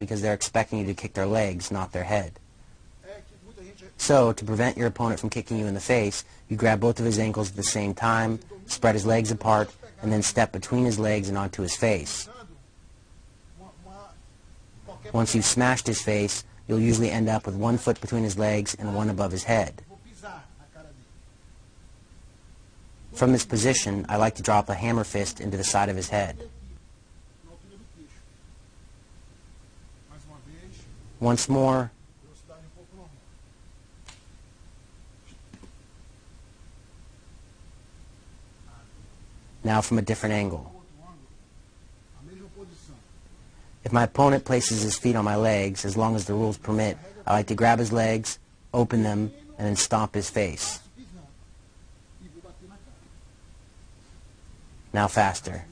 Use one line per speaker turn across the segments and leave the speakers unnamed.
because they're expecting you to kick their legs, not their head. So, to prevent your opponent from kicking you in the face, you grab both of his ankles at the same time, spread his legs apart, and then step between his legs and onto his face. Once you've smashed his face, you'll usually end up with one foot between his legs and one above his head. From this position, I like to drop a hammer fist into the side of his head. Once more. Now from a different angle. If my opponent places his feet on my legs, as long as the rules permit, I like to grab his legs, open them, and then stomp his face. Now faster.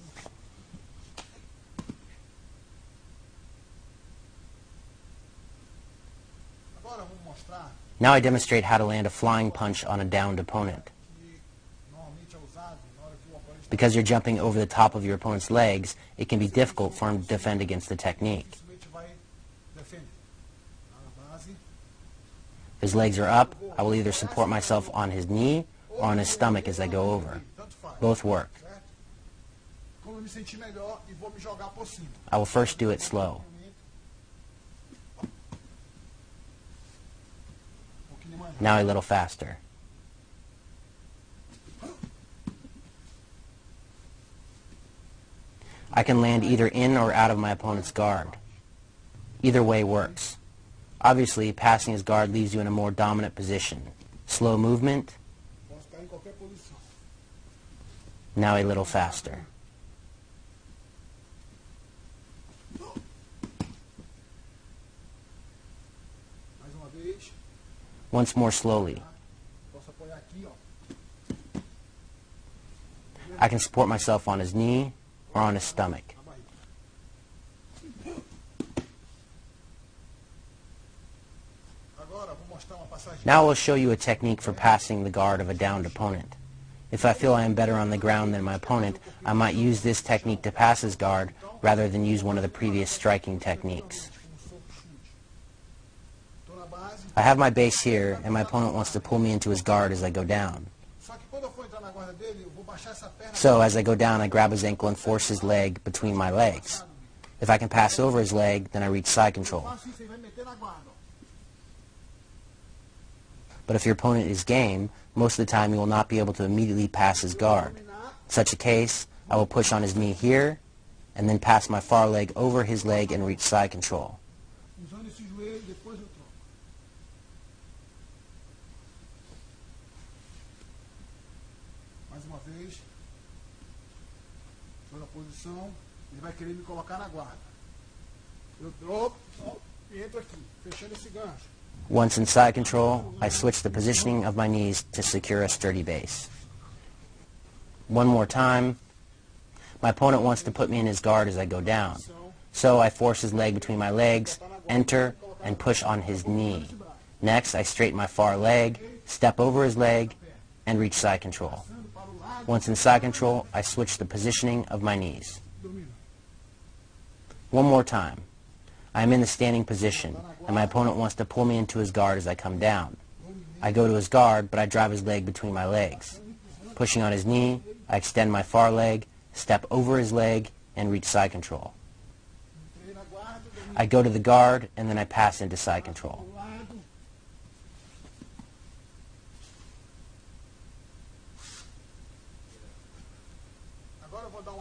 Now I demonstrate how to land a flying punch on a downed opponent. Because you're jumping over the top of your opponent's legs, it can be difficult for him to defend against the technique. If his legs are up, I will either support myself on his knee or on his stomach as I go over. Both work. I will first do it slow. Now a little faster. I can land either in or out of my opponent's guard. Either way works. Obviously, passing his guard leaves you in a more dominant position. Slow movement. Now a little faster. Once more slowly. I can support myself on his knee or on his stomach. Now I will show you a technique for passing the guard of a downed opponent. If I feel I am better on the ground than my opponent, I might use this technique to pass his guard rather than use one of the previous striking techniques. I have my base here, and my opponent wants to pull me into his guard as I go down. So, as I go down, I grab his ankle and force his leg between my legs. If I can pass over his leg, then I reach side control. But if your opponent is game, most of the time you will not be able to immediately pass his guard. In such a case, I will push on his knee here, and then pass my far leg over his leg and reach side control.
Ele vai querer me colocar na guarda. Eu drop e entro aqui, fechando esse gancho.
Once in side control, I switch the positioning of my knees to secure a sturdy base. One more time. My opponent wants to put me in his guard as I go down. So I force his leg between my legs, enter, and push on his knee. Next, I straighten my far leg, step over his leg, and reach side control. Once in side control, I switch the positioning of my knees. One more time. I am in the standing position, and my opponent wants to pull me into his guard as I come down. I go to his guard, but I drive his leg between my legs. Pushing on his knee, I extend my far leg, step over his leg, and reach side control. I go to the guard, and then I pass into side control.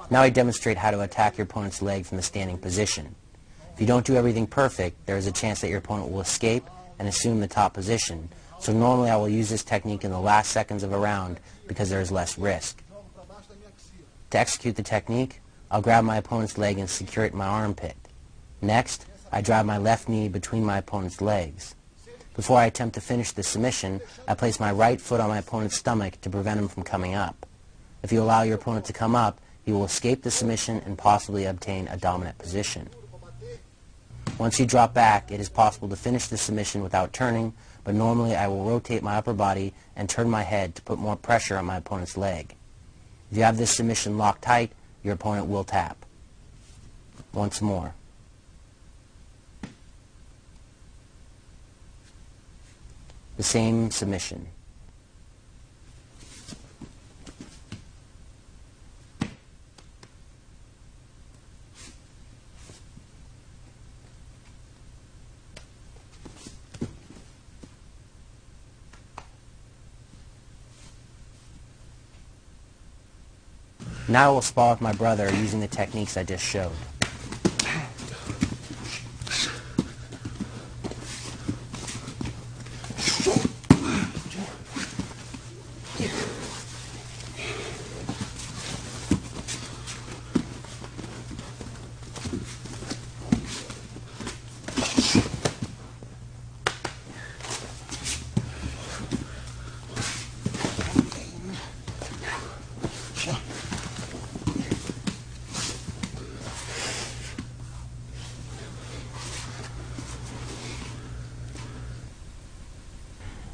Now I demonstrate how to attack your opponent's leg from the standing position. If you don't do everything perfect, there is a chance that your opponent will escape and assume the top position. So normally I will use this technique in the last seconds of a round because there is less risk. To execute the technique, I'll grab my opponent's leg and secure it in my armpit. Next, I drive my left knee between my opponent's legs. Before I attempt to finish the submission, I place my right foot on my opponent's stomach to prevent him from coming up. If you allow your opponent to come up, he will escape the submission and possibly obtain a dominant position. Once you drop back, it is possible to finish the submission without turning, but normally I will rotate my upper body and turn my head to put more pressure on my opponent's leg. If you have this submission locked tight, your opponent will tap. Once more. the same submission. Now I will spar with my brother using the techniques I just showed.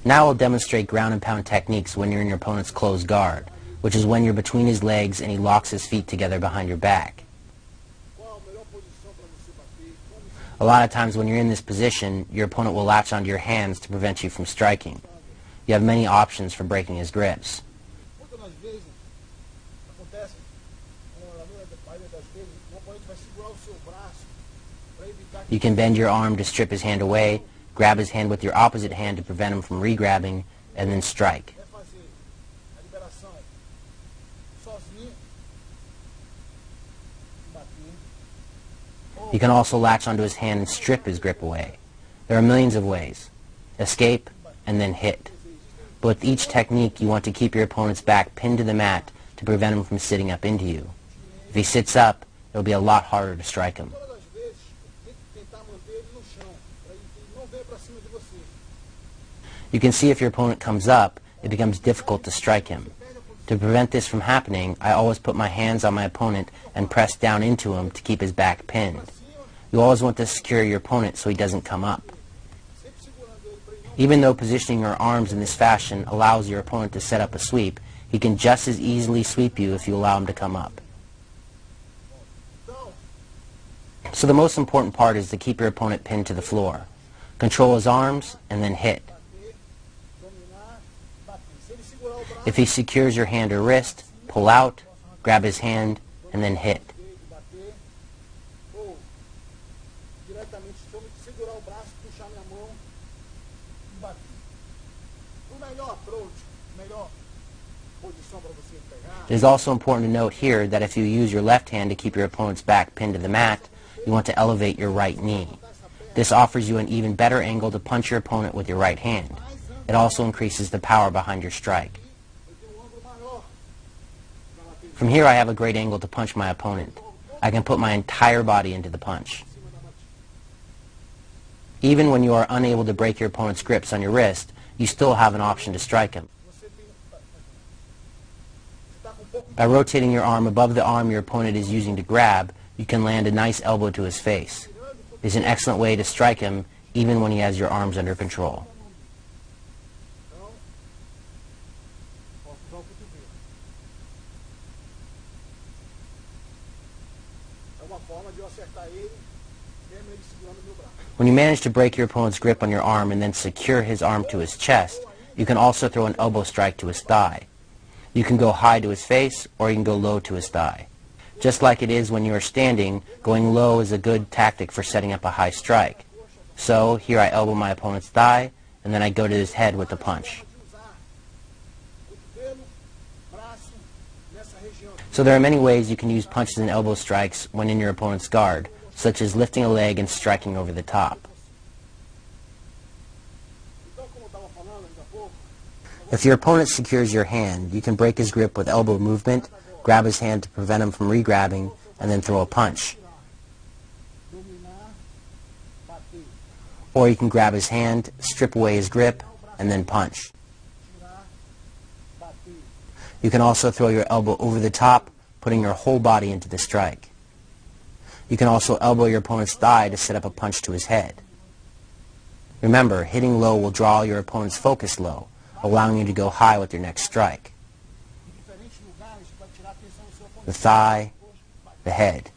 Now I'll demonstrate ground and pound techniques when you're in your opponent's closed guard, which is when you're between his legs and he locks his feet together behind your back. A lot of times when you're in this position, your opponent will latch onto your hands to prevent you from striking. You have many options for breaking his grips. You can bend your arm to strip his hand away, grab his hand with your opposite hand to prevent him from re-grabbing, and then strike. You can also latch onto his hand and strip his grip away. There are millions of ways. Escape and then hit. But with each technique, you want to keep your opponent's back pinned to the mat to prevent him from sitting up into you. If he sits up, it will be a lot harder to strike him. You can see if your opponent comes up, it becomes difficult to strike him. To prevent this from happening, I always put my hands on my opponent and press down into him to keep his back pinned. You always want to secure your opponent so he doesn't come up. Even though positioning your arms in this fashion allows your opponent to set up a sweep, he can just as easily sweep you if you allow him to come up. So the most important part is to keep your opponent pinned to the floor. Control his arms and then hit. If he secures your hand or wrist, pull out, grab his hand, and then hit. It is also important to note here that if you use your left hand to keep your opponent's back pinned to the mat, you want to elevate your right knee. This offers you an even better angle to punch your opponent with your right hand. It also increases the power behind your strike. From here I have a great angle to punch my opponent. I can put my entire body into the punch. Even when you are unable to break your opponent's grips on your wrist, you still have an option to strike him. By rotating your arm above the arm your opponent is using to grab, you can land a nice elbow to his face. It is an excellent way to strike him even when he has your arms under control. When you manage to break your opponent's grip on your arm and then secure his arm to his chest, you can also throw an elbow strike to his thigh. You can go high to his face or you can go low to his thigh. Just like it is when you are standing, going low is a good tactic for setting up a high strike. So here I elbow my opponent's thigh and then I go to his head with the punch. So there are many ways you can use punches and elbow strikes when in your opponent's guard, such as lifting a leg and striking over the top. If your opponent secures your hand, you can break his grip with elbow movement, grab his hand to prevent him from re-grabbing, and then throw a punch. Or you can grab his hand, strip away his grip, and then punch. You can also throw your elbow over the top, putting your whole body into the strike. You can also elbow your opponent's thigh to set up a punch to his head. Remember, hitting low will draw your opponent's focus low, allowing you to go high with your next strike. The thigh, the head.